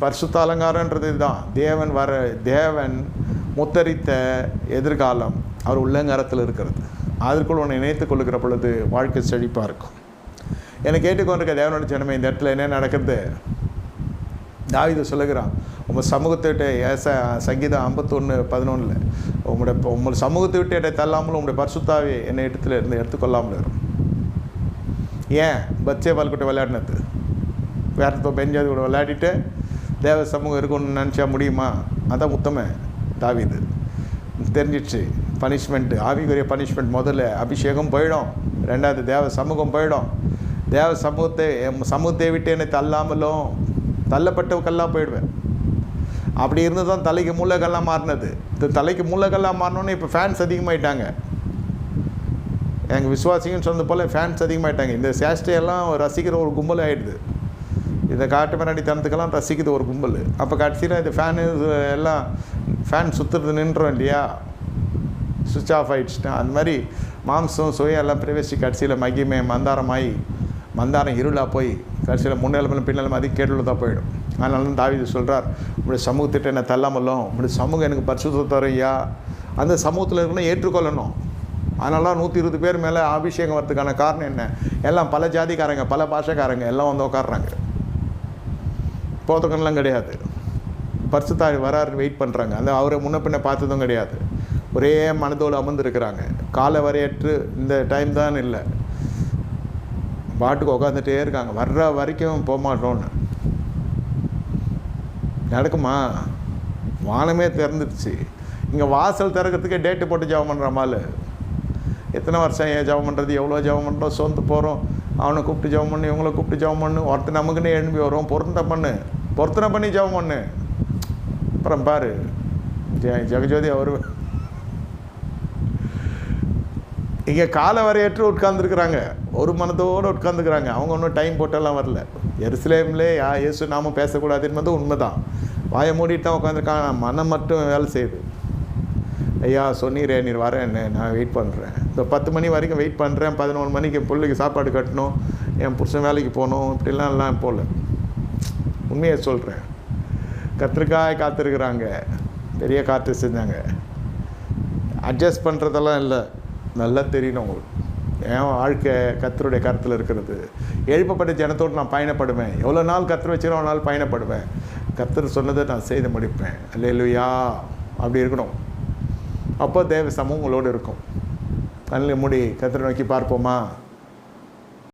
பரிசுத்த அலங்காரன்றது இதுதான். தேவன் முத்தரித்த எதிர்காலம் அவர் உள்ளங்காரத்தில் இருக்கிறது. அதற்குள் ஒன்று இணைத்துக் கொள்ளுகிற பொழுது வாழ்க்கை செழிப்பாக இருக்கும். என்னை கேட்டுக்கொண்டிருக்க தேவனுடைய ஜனமே, இந்த இடத்துல என்ன நடக்கிறது? தாவீது சொல்லுகிறான், உங்கள் சமூகத்தை விட்டு சங்கீதம் 51:11 உங்கள் சமூகத்தை விட்டு என்னை தள்ளாமலும் உங்களுடைய பரிசுத்தாவே என்னை இடத்துல இருந்து எடுத்துக்கொள்ளாமல் இருக்கும். ஏன்? பத்சேபாள் கூட விளையாடினது, வேறு பெஞ்சாதி கூட விளையாடிட்டு தேவ சமூகம் இருக்குன்னு நினச்சா முடியுமா? அதான் உத்தம தாவீது. தெரிஞ்சிடுச்சு பனிஷ்மெண்ட்டு, ஆவிக்குரிய பனிஷ்மெண்ட். முதல்ல அபிஷேகம் போயிடும், ரெண்டாவது தேவ சமூகம் போயிடும். தேவ சமூகத்தை விட்டு என்னை தள்ளாமலும் தள்ளப்பட்டவக்கெல்லாம் போயிடுவேன். அப்படி இருந்து தான் தலைக்கு மூளைகள்லாம் மாறினது. இந்த தலைக்கு மூளைகள்லாம் மாறினோன்னே இப்போ ஃபேன்ஸ் அதிகமாகிட்டாங்க. எங்கள் விசுவாசிங்கன்னு சொன்னது போல் ஃபேன்ஸ் அதிகமாகிட்டாங்க. இந்த சேஷ்டையெல்லாம் ரசிக்கிற ஒரு கும்பல் ஆகிடுது. இந்த காட்டு மிராண்டி தனத்துக்கெல்லாம் ரசிக்குது ஒரு கும்பல். அப்போ கடைசியில் இந்த எல்லாம் ஃபேன் சுற்றுறது நின்றோம் இல்லையா, சுவிட்ச் ஆஃப் ஆகிடுச்சுன்னா அந்த மாதிரி மாம்சம் சுயம் எல்லாம் பிரவேசி கடைசியில் மகிமை மந்தாரம் இருளாக போய் கடைசியில் முன்னெலமெல்லாம் பின்னெல்லாம் அதிக கேட்டுள்ளதாக போயிடும். அதனால தான் தாவீது சொல்கிறார், உங்களுடைய சமூகத்திட்ட என்ன தள்ளாமலும் உங்களுடைய சமூகம் எனக்கு பரிசுத்த தரையா, அந்த சமூகத்தில் இருக்கணும் ஏற்றுக்கொள்ளணும். அதனால தான் 120 பேர் மேலே அபிஷேகம் வரதுக்கான காரணம் என்ன? எல்லாம் பல ஜாதிக்காரங்க, பல பாஷைக்காரங்க எல்லாம் வந்து உட்காடுறாங்க. போத்தக்கெல்லாம் கிடையாது, பரிசுத்தாவி வராருன்னு வெயிட் பண்ணுறாங்க. அந்த அவரை முன்ன பின்ன பார்த்ததும் கிடையாது. ஒரே மனதோடு அமர்ந்துருக்கிறாங்க. காலை வரையற்று இந்த டைம் தான் இல்லை, பாட்டுக்கு உட்காந்துட்டே இருக்காங்க. வர்ற வரைக்கும் போக மாட்டோன்னு. நடக்குமா? வானமே திறந்துடுச்சு. இங்கே வாசல் திறக்கிறதுக்கே டேட்டு போட்டு ஜெபம் பண்ணுற மாதிரி. எத்தனை வருஷம் ஏன் ஜெபம் பண்ணுறது, எவ்வளோ ஜெபம் பண்ணுறோம், சொந்து போகிறோம், அவனை கூப்பிட்டு ஜெபம் பண்ணு, இவங்களை கூப்பிட்டு ஜெபம் பண்ணு, ஒருத்தர் நமக்குன்னே எழும்பி வரும், பொருத்தனை பண்ணி ஜெபம் பண்ணு. அப்புறம் பாரு ஜெகஜோதி அவர் இங்கே காலை வரையற்று உட்கார்ந்துருக்குறாங்க, ஒரு மனதோடு உட்காந்துக்கிறாங்க. அவங்க ஒன்றும் டைம் போட்டெல்லாம் வரல. எருசலேம்லே இயேசு நாம பேசக்கூடாது என்பது உண்மைதான். வாயை மூடிட்டு தான் உட்காந்துருக்காங்க. மனம் மட்டும் வேலை செய்யுது. ஐயா சொன்னீரே, நீர் வரேன்னு நான் வெயிட் பண்ணுறேன். இப்போ 10 மணி வரைக்கும் வெயிட் பண்ணுறேன். 11 மணிக்கு பிள்ளைக்கு சாப்பாடு கட்டணும், என் புருஷன் வேலைக்கு போகணும், இப்படிலாம் எல்லாம் போகல. உண்மையை சொல்கிறேன். கத்திரிக்காய் காத்திருக்கிறாங்க, பெரிய காற்று செஞ்சாங்க. அட்ஜஸ்ட் பண்ணுறதெல்லாம் இல்லை, நல்லா தெரியணும் உங்களுக்கு. என் வாழ்க்கை கர்த்தருடைய கருத்தில் இருக்கிறது. எழுப்பப்பட்ட ஜனத்தோடு நான் பயணப்படுவேன். எவ்வளோ நாள் கர்த்தர் வச்சுக்கிறோம், அவ்வளோ நாள் பயணப்படுவேன். கர்த்தர் சொன்னதை நான் செய்து முடிப்பேன். அல்லேலூயா. அப்படி இருக்கணும். அப்போ தேவ சமூகம் உங்களோடு இருக்கும். கண்ணில் மூடி கர்த்தரை நோக்கி பார்ப்போமா?